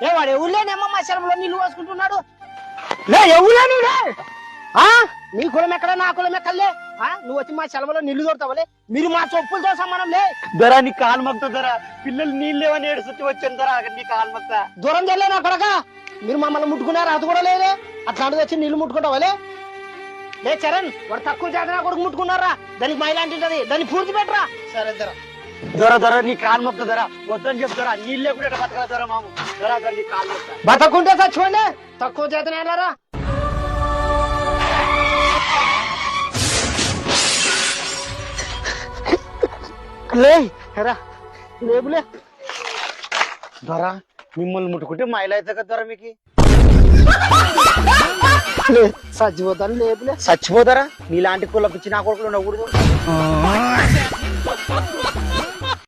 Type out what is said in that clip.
ఏ వాడు ఎవరులేనేమో మా శరంలో నీళ్లు పోసుకుంటున్నాడు. లే ఎవరులే నువ్వులే నీ కులం ఎక్కడ నా కులం ఎక్కడలే నువ్వు వచ్చి మా శలంలో నీళ్లు దొరుకుతావులే. మీరు మా చొప్పులతో సమానం లే. దొరా నీ కాలు మగ్గుతా దొరా, పిల్లలు నీళ్ళు లేవని ఏడుస్తుంటే వచ్చాను దొరా, నీ కాలు మగ్గుతా. దూరం తెలే నా కొడక, మీరు మమ్మల్ని ముట్టుకున్నారు అది కూడా లేదే. అట్లాంటిది వచ్చి నీళ్లు ముట్టుకుంటావులే. లే చరణ్, వాడు తక్కువ చేత కొడుకు ముట్టుకున్నారా, దానికి మైలాంటి ఉంటది, దాన్ని పూర్తి పెట్టరా. సరే దొరా దొరా నీ కాలు మగ్గుతా దొరా, వద్దని చెప్తారా, నీళ్ళు లేకుండా బతకరా దొరా మాము. దొరా దొరా నీ కాలు మగ్గుతా. బతకుంటే చచ్చిపోండి, తక్కువ చేతనే అన్నారా. లే రా లేబులే. దొరా మిమ్మల్ని ముట్టుకుంటే మైలు అవుతా కదా దొరా మీకు. చచ్చిపోతాను లేబులే. చచ్చిపోతారా, నీలాంటి కుళ్ళకు చిన్న కొడుకులు ఉండకూడదు.